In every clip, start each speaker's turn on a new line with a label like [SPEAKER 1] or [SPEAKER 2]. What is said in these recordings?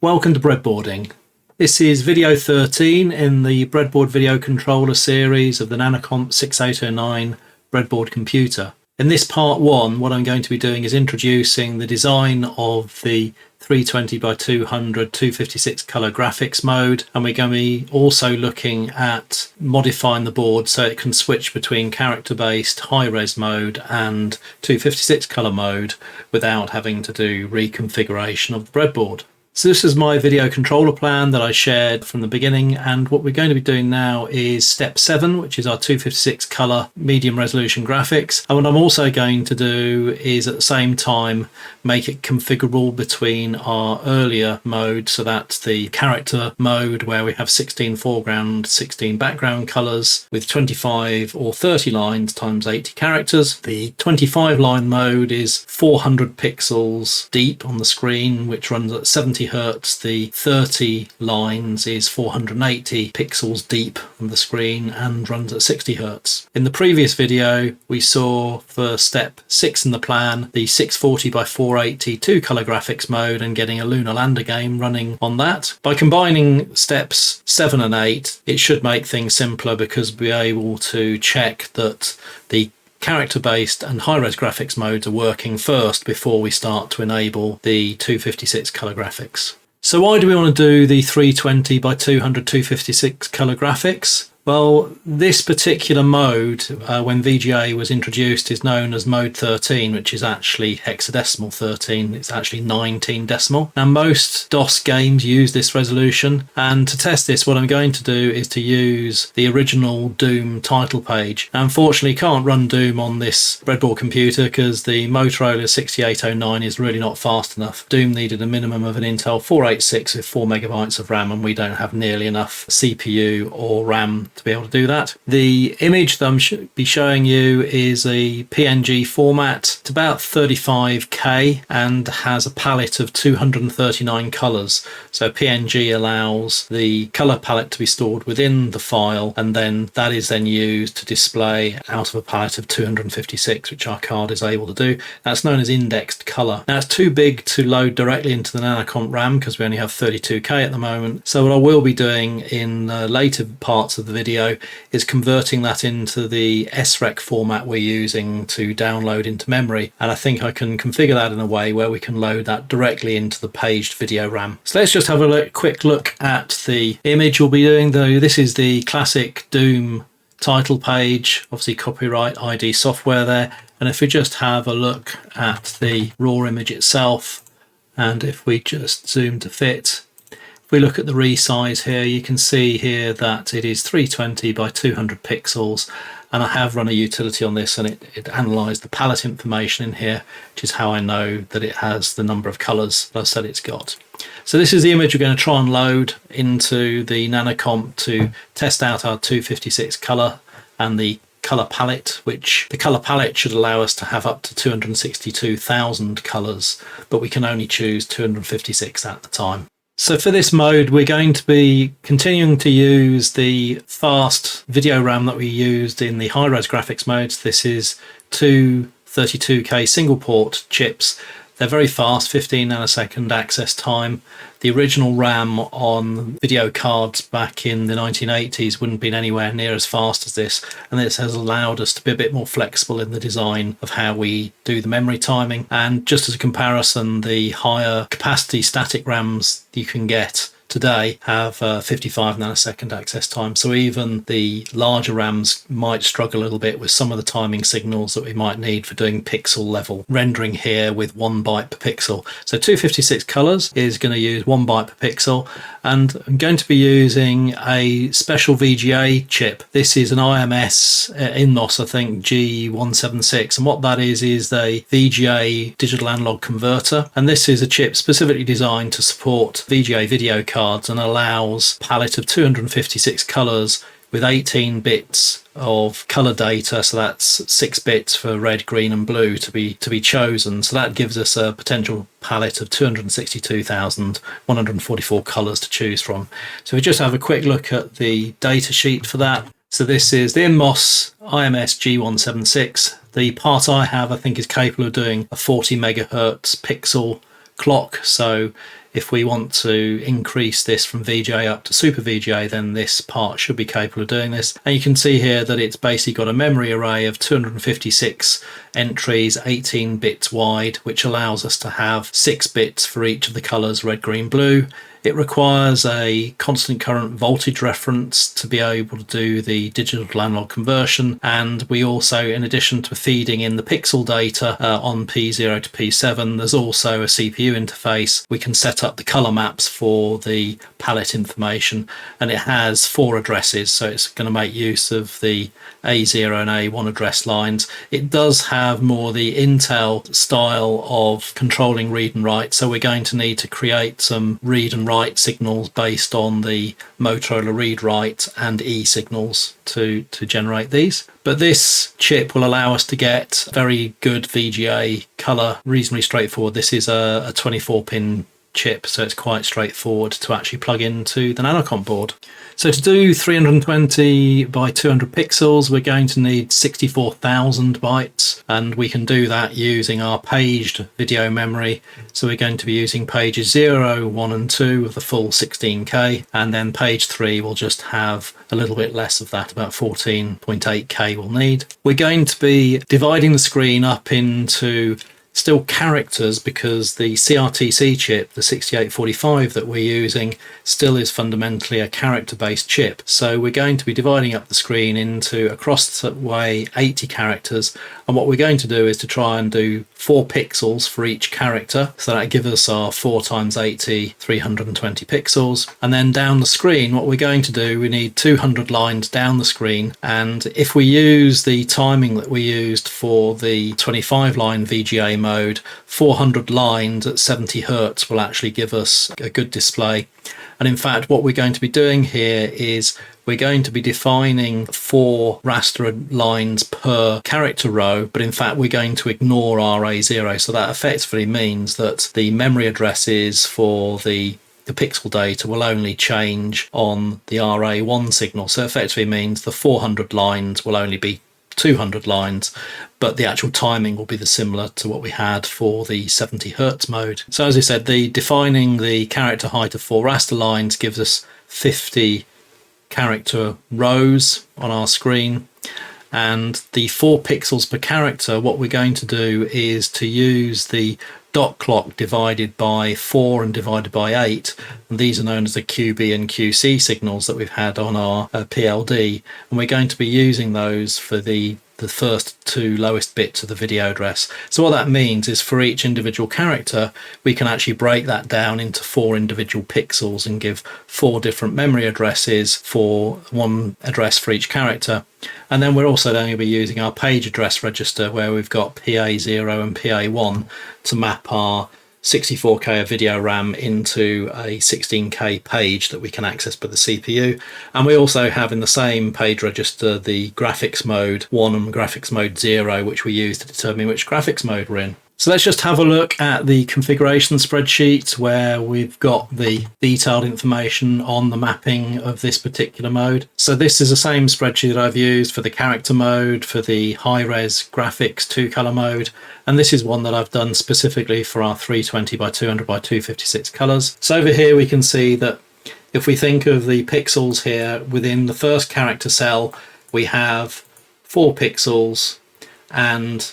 [SPEAKER 1] Welcome to breadboarding. This is video 13 in the breadboard video controller series of the Nanocomp 6809 breadboard computer. In this part 1, what I'm going to be doing is introducing the design of the 320 by 200 256 color graphics mode, and we're going to be also looking at modifying the board so it can switch between character-based high-res mode and 256 color mode without having to do reconfiguration of the breadboard. So this is my video controller plan that I shared from the beginning, and what we're going to be doing now is step 7, which is our 256 color medium resolution graphics. And what I'm also going to do is at the same time make it configurable between our earlier mode, so that's the character mode where we have 16 foreground, 16 background colors with 25 or 30 lines times 80 characters. The 25 line mode is 400 pixels deep on the screen, which runs at 70 hertz. The 30 lines is 480 pixels deep on the screen and runs at 60 hertz. In the previous video we saw for step 6 in the plan the 640 by 480 2 color graphics mode and getting a lunar lander game running on that. By combining steps 7 and 8 it should make things simpler, because we'll be able to check that the character-based and high-res graphics modes are working first before we start to enable the 256 color graphics. So why do we want to do the 320 by 200 256 color graphics? Well, this particular mode, when VGA was introduced, is known as mode 13, which is actually hexadecimal 13. It's actually 19 decimal. Now, most DOS games use this resolution, and to test this, what I'm going to do is to use the original Doom title page. Now, unfortunately, you can't run Doom on this breadboard computer because the Motorola 6809 is really not fast enough. Doom needed a minimum of an Intel 486 with 4 megabytes of RAM, and we don't have nearly enough CPU or RAM to be able to do that. The image that I'm be showing you is a PNG format. It's about 35K and has a palette of 239 colors. So PNG allows the color palette to be stored within the file, and then that is then used to display out of a palette of 256, which our card is able to do. That's known as indexed color. Now, it's too big to load directly into the Nanocomp RAM because we only have 32K at the moment. So what I will be doing in later parts of the video is converting that into the SREC format we're using to download into memory, and I think I can configure that in a way where we can load that directly into the paged video RAM. So let's just have a quick look at the image we'll be doing, though. This is the classic Doom title page, obviously copyright ID software there, and if we just have a look at the raw image itself, and if we just zoom to fit, if we look at the resize here, you can see here that it is 320 by 200 pixels, and I have run a utility on this and it analysed the palette information in here, which is how I know that it has the number of colours that I said it's got. So this is the image we're going to try and load into the Nanocomp to test out our 256 colour and the colour palette, which the colour palette should allow us to have up to 262,000 colours, but we can only choose 256 at the time. So for this mode, we're going to be continuing to use the fast video RAM that we used in the high-res graphics modes. This is two 32K single port chips. They're very fast, 15 nanosecond access time. The original RAM on video cards back in the 1980s wouldn't have been anywhere near as fast as this, and this has allowed us to be a bit more flexible in the design of how we do the memory timing. And just as a comparison, the higher capacity static RAMs you can get today have 55 nanosecond access time, so even the larger RAMs might struggle a little bit with some of the timing signals that we might need for doing pixel level rendering here with 1 byte per pixel. So 256 colors is going to use 1 byte per pixel, and I'm going to be using a special VGA chip. This is an INMOS INMOS, I think G176, and what that is the VGA digital analog converter, and this is a chip specifically designed to support VGA video cards and allows a palette of 256 colors with 18 bits of color data, so that's 6 bits for red, green and blue to be chosen. So that gives us a potential palette of 262,144 colors to choose from. So we just have a quick look at the data sheet for that. So this is the INMOS INMOS G176. The part I have, I think, is capable of doing a 40 megahertz pixel clock, so if we want to increase this from VGA up to Super VGA, then this part should be capable of doing this. And you can see here that it's basically got a memory array of 256 entries, 18 bits wide, which allows us to have 6 bits for each of the colours red, green, blue. It requires a constant current voltage reference to be able to do the digital to analog conversion, and we also, in addition to feeding in the pixel data on P0 to P7, there's also a CPU interface. We can set up the colour maps for the palette information, and it has 4 addresses, so it's going to make use of the A0 and A1 address lines. It does have more the Intel style of controlling read and write, so we're going to need to create some read and write signals based on the Motorola read write and E signals to generate these. But this chip will allow us to get very good VGA color reasonably straightforward. This is a 24-pin chip, so it's quite straightforward to actually plug into the Nanocomp board. So to do 320 by 200 pixels, we're going to need 64,000 bytes, and we can do that using our paged video memory. So we're going to be using pages 0, 1 and 2 of the full 16K, and then page 3 will just have a little bit less of that, about 14.8K we'll need. We're going to be dividing the screen up into still characters, because the CRTC chip, the 6845 that we're using, still is fundamentally a character-based chip. So we're going to be dividing up the screen into, across the way, 80 characters, and what we're going to do is to try and do 4 pixels for each character, so that gives us our 4 times 80, 320 pixels. And then down the screen, what we're going to do, we need 200 lines down the screen, and if we use the timing that we used for the 25 line VGA mode, 400 lines at 70 Hertz will actually give us a good display. And in fact, what we're going to be doing here is we're going to be defining 4 raster lines per character row, but in fact we're going to ignore RA0. So that effectively means that the memory addresses for the pixel data will only change on the RA1 signal. So effectively means the 400 lines will only be 200 lines, but the actual timing will be the similar to what we had for the 70 Hertz mode. So as I said, the defining the character height of 4 raster lines gives us 50 character rows on our screen, and the 4 pixels per character, what we're going to do is to use the dot clock divided by 4 and divided by 8, and these are known as the QB and QC signals that we've had on our PLD, and we're going to be using those for the first 2 lowest bits of the video address. So what that means is for each individual character, we can actually break that down into 4 individual pixels and give 4 different memory addresses for 1 address for each character. And then we're also going to be using our page address register, where we've got PA0 and PA1 to map our 64K of video RAM into a 16K page that we can access by the CPU. And we also have in the same page register the graphics mode 1 and graphics mode 0, which we use to determine which graphics mode we're in. So let's just have a look at the configuration spreadsheet, where we've got the detailed information on the mapping of this particular mode. So this is the same spreadsheet that I've used for the character mode, for the high-res graphics 2-color mode, and this is one that I've done specifically for our 320 by 200 by 256 colors. So over here we can see that if we think of the pixels here, within the first character cell we have 4 pixels, and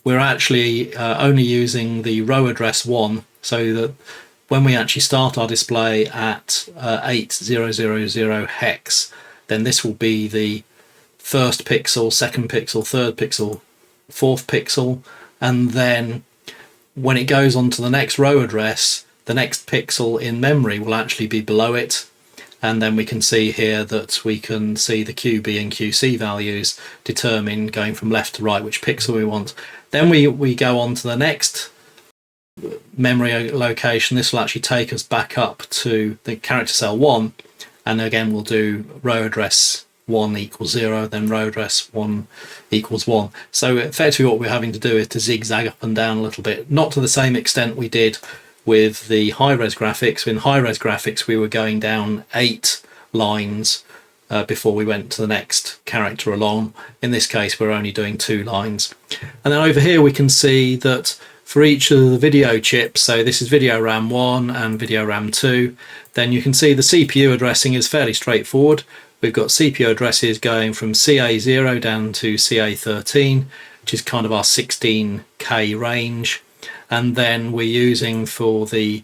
[SPEAKER 1] we're actually only using the row address 1, so that when we actually start our display at 8000 hex, then this will be the first pixel, second pixel, third pixel, fourth pixel, and then when it goes on to the next row address, the next pixel in memory will actually be below it. And then we can see here that we can see the QB and QC values determine, going from left to right, which pixel we want. Then we go on to the next memory location. This will actually take us back up to the character cell 1, and again we'll do row address 1 equals 0, then row address 1 equals 1. So effectively what we're having to do is to zigzag up and down a little bit, not to the same extent we did with the high-res graphics. In high-res graphics we were going down 8 lines before we went to the next character along. In this case we're only doing 2 lines. And then over here we can see that for each of the video chips, so this is video RAM 1 and video RAM 2, then you can see the CPU addressing is fairly straightforward. We've got CPU addresses going from CA0 down to CA13, which is kind of our 16K range. And then we're using for the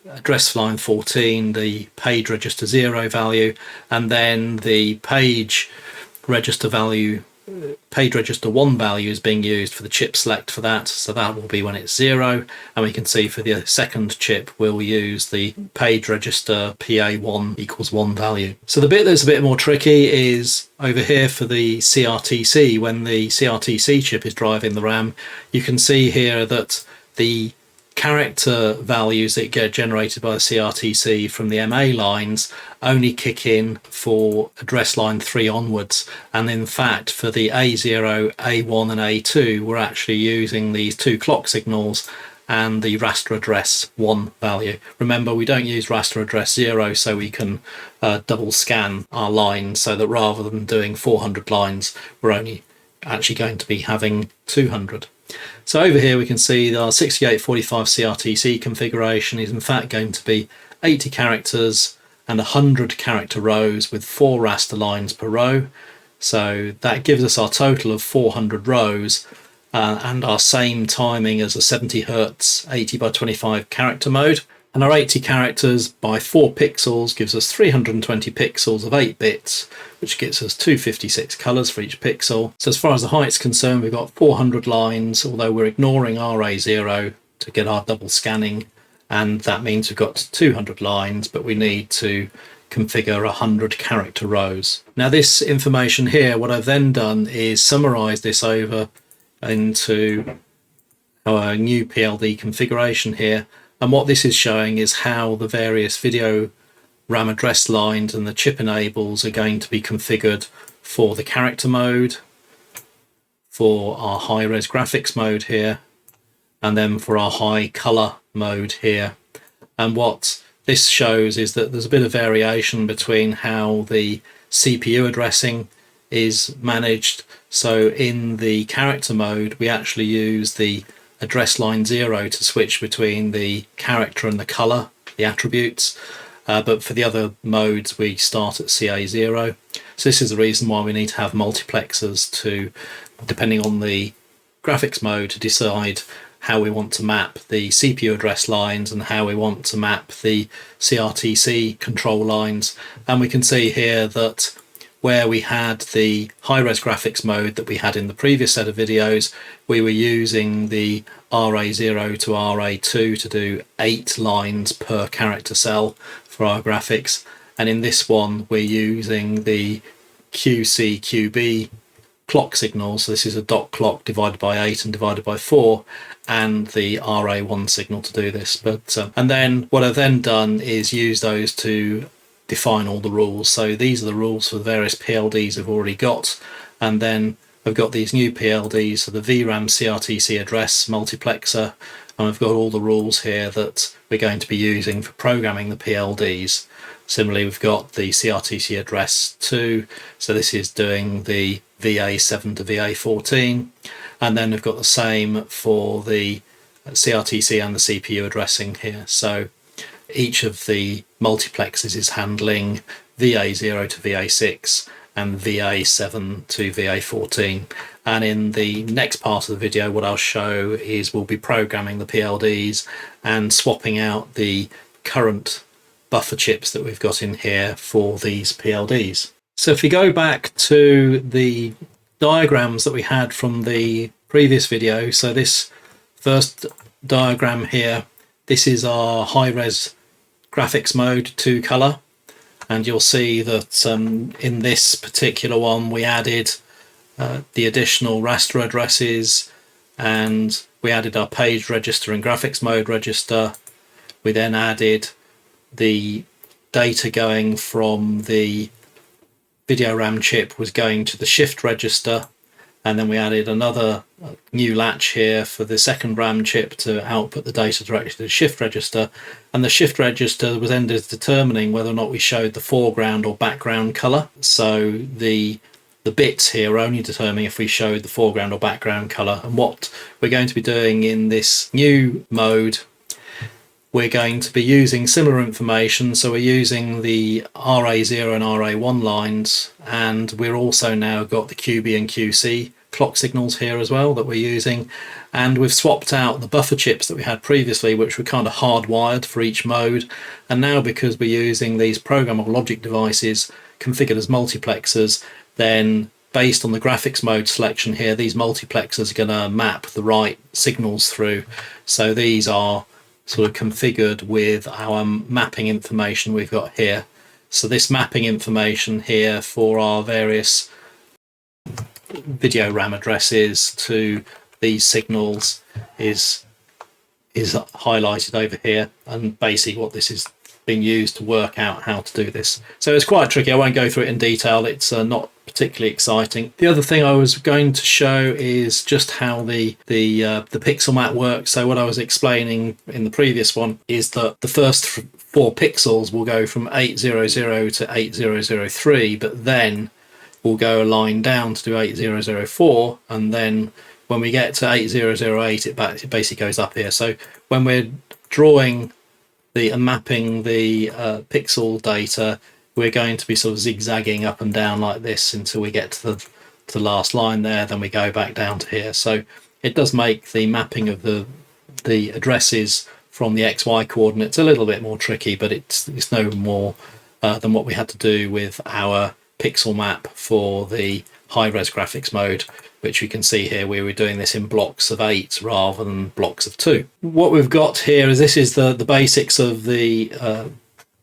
[SPEAKER 1] address line 14 the page register 0 value, and then the page register 1 value is being used for the chip select for that, so that will be when it's 0. And we can see for the second chip we'll use the page register PA1 equals 1 value. So the bit that's a bit more tricky is over here for the CRTC. When the CRTC chip is driving the RAM, you can see here that the character values that get generated by the CRTC from the MA lines only kick in for address line 3 onwards, and in fact for the A0, A1 and A2 we're actually using these two clock signals and the raster address 1 value. Remember, we don't use raster address 0, so we can double scan our lines, so that rather than doing 400 lines we're only actually going to be having 200. So over here we can see our 6845 CRTC configuration is in fact going to be 80 characters and 100 character rows with 4 raster lines per row. So that gives us our total of 400 rows and our same timing as a 70 Hz 80 by 25 character mode. And our 80 characters by 4 pixels gives us 320 pixels of 8 bits, which gets us 256 colours for each pixel. So as far as the height's concerned, we've got 400 lines, although we're ignoring RA0 to get our double scanning, and that means we've got 200 lines, but we need to configure 100 character rows. Now this information here, what I've then done is summarise this over into our new PLD configuration here. And what this is showing is how the various video RAM address lines and the chip enables are going to be configured for the character mode, for our high-res graphics mode here, and then for our high color mode here. And what this shows is that there's a bit of variation between how the CPU addressing is managed. So in the character mode, we actually use the address line 0 to switch between the character and the color, the attributes, but for the other modes we start at CA0. So this is the reason why we need to have multiplexers to, depending on the graphics mode, to decide how we want to map the CPU address lines and how we want to map the CRTC control lines. And we can see here that where we had the high-res graphics mode that we had in the previous set of videos, we were using the RA0 to RA2 to do 8 lines per character cell for our graphics. And in this one, we're using the QC/QB clock signal. So this is a dot clock divided by 8 and divided by 4, and the RA1 signal to do this. And then what I've then done is use those to define all the rules. So these are the rules for the various PLDs I've already got, and then I've got these new PLDs, so the VRAM CRTC address multiplexer, and I've got all the rules here that we're going to be using for programming the PLDs. Similarly, we've got the CRTC address 2, so this is doing the VA7 to VA14, and then we've got the same for the CRTC and the CPU addressing here. So each of the multiplexes is handling VA0 to VA6 and VA7 to VA14. And in the next part of the video, what I'll show is we'll be programming the PLDs and swapping out the current buffer chips that we've got in here for these PLDs. So if we go back to the diagrams that we had from the previous video, so this first diagram here, this is our high-res graphics mode 2 color, and you'll see that in this particular one we added the additional raster addresses, and we added our page register and graphics mode register. We then added the data going from the video RAM chip was going to the shift register, and then we added another new latch here for the second RAM chip to output the data directly to the shift register, and the shift register was then determining whether or not we showed the foreground or background color. So the the bits here are only determining if we show the foreground or background color. And what we're going to be doing in this new mode, we're going to be using similar information. So we're using the RA0 and RA1 lines, and we're also now got the QB and QC clock signals here as well that we're using. And we've swapped out the buffer chips that we had previously, which were kind of hardwired for each mode. And now, because we're using these programmable logic devices configured as multiplexers, then based on the graphics mode selection here, these multiplexers are going to map the right signals through. So these are sort of configured with our mapping information we've got here. So this mapping information here for our various video RAM addresses to these signals is highlighted over here, and basically what this is being used to work out how to do this. So it's quite tricky. I won't go through it in detail. It's not particularly exciting. The other thing I was going to show is just how the pixel map works. So what I was explaining in the previous one is that the first 4 pixels will go from 800 to 8003, but then we'll go a line down to do 8004, and then when we get to 8008 it basically goes up here. So when we're drawing and mapping the pixel data, we're going to be sort of zigzagging up and down like this until we get to the last line there, then we go back down to here. So it does make the mapping of the addresses from the XY coordinates a little bit more tricky, but it's no more than what we had to do with our pixel map for the high-res graphics mode, which we can see here we were doing this in blocks of 8 rather than blocks of 2. What we've got here is this is the basics of the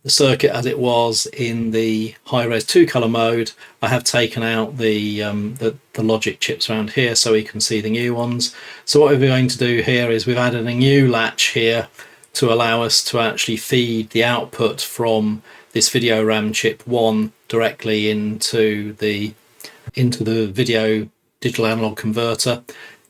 [SPEAKER 1] circuit as it was in the high-res 2-color mode. I have taken out the logic chips around here so we can see the new ones. So what we're going to do here is we've added a new latch here to allow us to actually feed the output from this video RAM chip 1 directly into the video digital analog converter.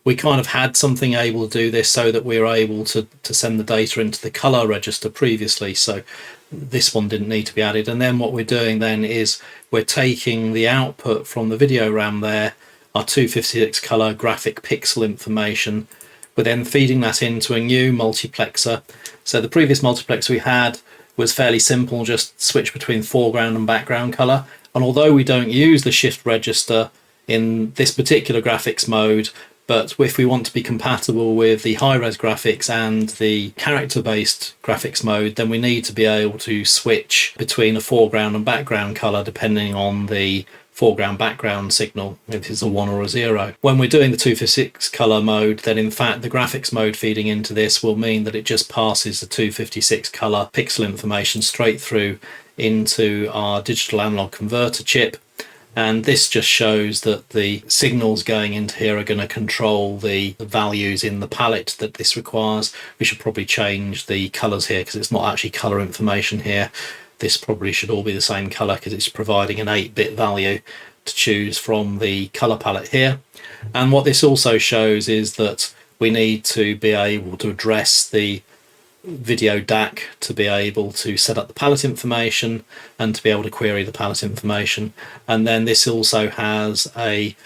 [SPEAKER 1] We kind of had something able to do this so that we were able to send the data into the color register previously, so this one didn't need to be added. And then what we're doing then is we're taking the output from the video RAM there, our 256 color graphic pixel information, we're then feeding that into a new multiplexer. So the previous multiplexer we had was fairly simple, just switch between foreground and background color. And although we don't use the shift register in this particular graphics mode, but if we want to be compatible with the high-res graphics and the character-based graphics mode, then we need to be able to switch between a foreground and background color depending on the foreground background signal, if it's a 1 or a 0. When we're doing the 256 color mode, then in fact the graphics mode feeding into this will mean that it just passes the 256 color pixel information straight through into our digital analog converter chip. And this just shows that the signals going into here are going to control the values in the palette that this requires. We should probably change the colors here because it's not actually color information here. This probably should all be the same color because it's providing an 8-bit value to choose from the color palette here. And what this also shows is that we need to be able to address the video DAC to be able to set up the palette information and to be able to query the palette information. And then this also has a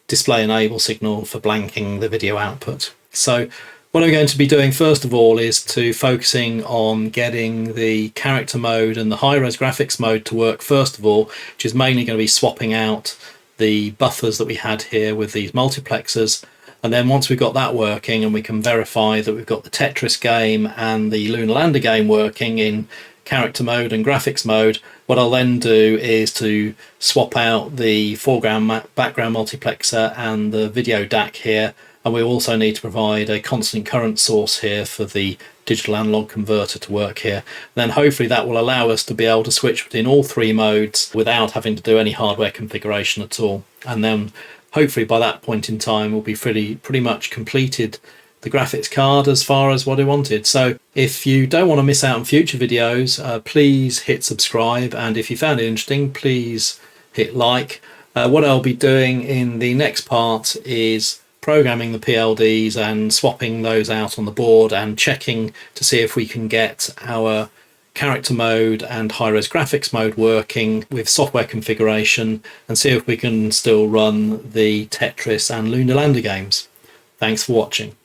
[SPEAKER 1] display enable signal for blanking the video output. So what I'm going to be doing first of all is focusing on getting the character mode and the high-res graphics mode to work first of all, which is mainly going to be swapping out the buffers that we had here with these multiplexers. And then once we've got that working and we can verify that we've got the Tetris game and the Lunar Lander game working in character mode and graphics mode, what I'll then do is to swap out the foreground background multiplexer and the video DAC here. And we also need to provide a constant current source here for the digital analog converter to work here. And then hopefully that will allow us to be able to switch between all 3 modes without having to do any hardware configuration at all. And then hopefully by that point in time we'll be pretty much completed the graphics card as far as what I wanted. So if you don't want to miss out on future videos, please hit subscribe, and if you found it interesting, please hit like. What I'll be doing in the next part is programming the PLDs and swapping those out on the board and checking to see if we can get our character mode and high-res graphics mode working with software configuration, and see if we can still run the Tetris and Lunar Lander games. Thanks for watching.